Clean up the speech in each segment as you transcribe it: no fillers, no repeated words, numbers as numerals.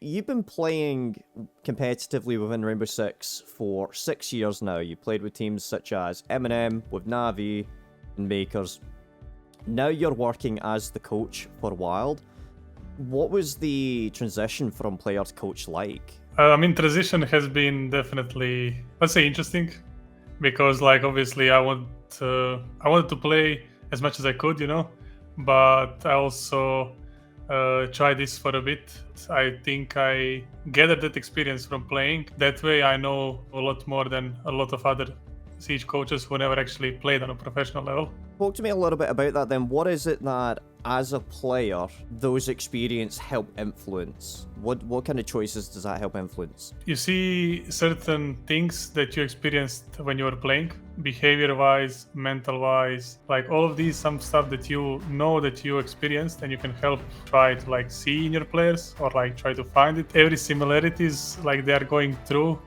you've been playing competitively within Rainbow Six for 6 years now. You played with teams such as Eminem, with Na'Vi, and Makers. Now you're working as the coach for WYLDE. What was the transition from player to coach like? Transition has been definitely, let's say, interesting, because obviously I wanted to play as much as I could, but I also tried this for a bit. I think I gathered that experience from playing. That way I know a lot more than a lot of other Siege coaches who never actually played on a professional level. Talk to me a little bit about that then. What is it that, as a player, those experiences help influence? What kind of choices does that help influence? You see certain things that you experienced when you were playing, behavior-wise, mental-wise, all of these, some stuff that you know that you experienced, and you can help try to see in your players, or try to find it. Every similarities they are going through,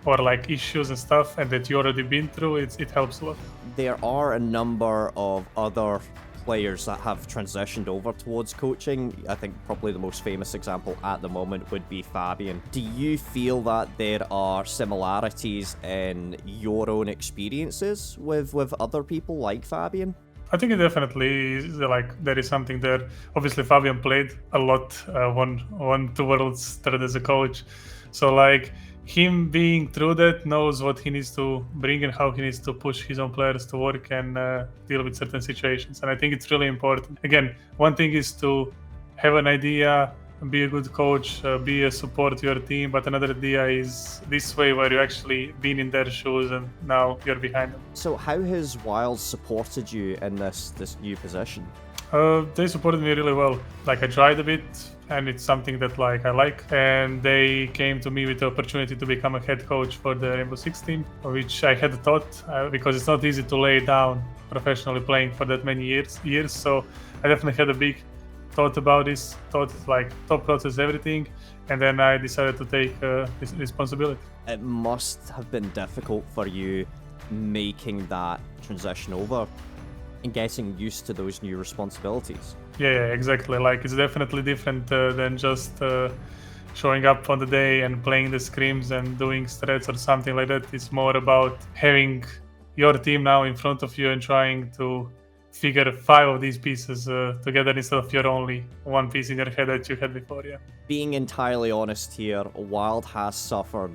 or issues and stuff, and that you already been through, it helps a lot. There are a number of other players that have transitioned over towards coaching. I think probably the most famous example at the moment would be Fabian. Do you feel that there are similarities in your own experiences with other people like Fabian? I think it definitely is, there is something there. Obviously, Fabian played a lot, won 2 worlds, started as a coach. So him being through that knows what he needs to bring and how he needs to push his own players to work and deal with certain situations. And I think it's really important. Again, one thing is to have an idea, be a good coach, be a support to your team, but another idea is this way, where you actually been in their shoes and now you're behind them. So how has WYLDE supported you in this new position? They supported me really well. I tried a bit, and it's something that I like. And they came to me with the opportunity to become a head coach for the Rainbow Six team, which I had thought, because it's not easy to lay down professionally playing for that many years. So I definitely had a big thought about this, thought process everything, and then I decided to take this responsibility. It must have been difficult for you making that transition over and getting used to those new responsibilities. Yeah, exactly. It's definitely different than just showing up on the day and playing the scrims and doing strats or something like that. It's more about having your team now in front of you and trying to figure 5 of these pieces together instead of your only one piece in your head that you had before. Yeah. Being entirely honest here, WYLDE has suffered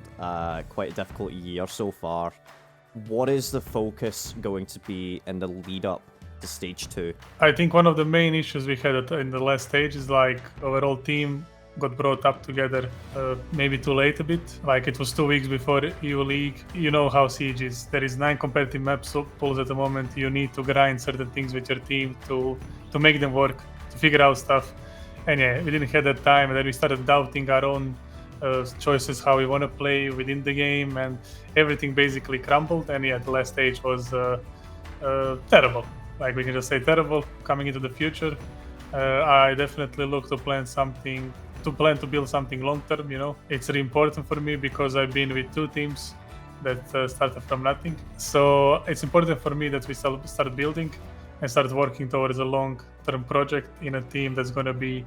quite a difficult year so far. What is the focus going to be in the lead up to stage 2? I think one of the main issues we had in the last stage is overall team got brought up together maybe too late a bit. It was 2 weeks before EU League. You know how Siege is. There is 9 competitive map pools at the moment. You need to grind certain things with your team to make them work, to figure out stuff. And yeah, we didn't have that time, and then we started doubting our own choices, how we want to play within the game, and everything basically crumbled. And yeah, the last stage was terrible. We can just say terrible coming into the future. I definitely look to plan to build something long term. It's really important for me because I've been with 2 teams that started from nothing. So it's important for me that we start building and start working towards a long-term project in a team that's going to be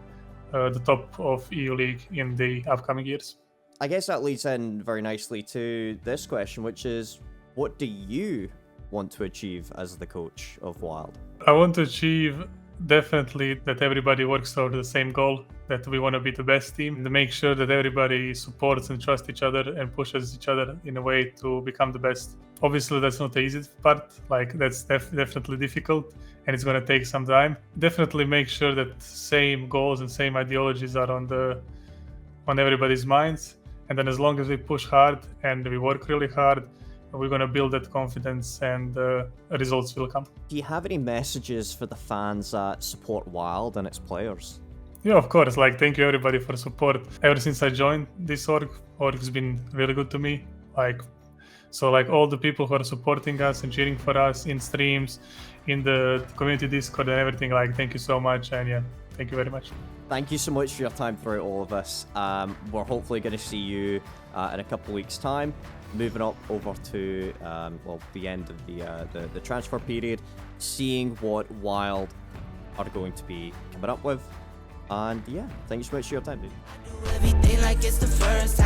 the top of EU League in the upcoming years. I guess that leads in very nicely to this question, which is, what do you want to achieve as the coach of WYLDE? I want to achieve definitely that everybody works toward the same goal, that we want to be the best team, to make sure that everybody supports and trusts each other and pushes each other in a way to become the best. Obviously, that's not the easy part. That's definitely difficult, and it's going to take some time. Definitely make sure that same goals and same ideologies are on everybody's minds. And then as long as we push hard and we work really hard, we're going to build that confidence, and results will come. Do you have any messages for the fans that support WYLDE and its players? Yeah, of course. Thank you everybody for support. Ever since I joined this org has been really good to me. All the people who are supporting us and cheering for us in streams, in the community Discord and everything, thank you so much. And yeah, thank you very much. Thank you so much for your time throughout all of this. We're hopefully going to see you in a couple of weeks' time, moving up over to the end of the transfer period, seeing what WYLDE are going to be coming up with. And yeah, thank you so much for your time, dude. Everything like it's the first time.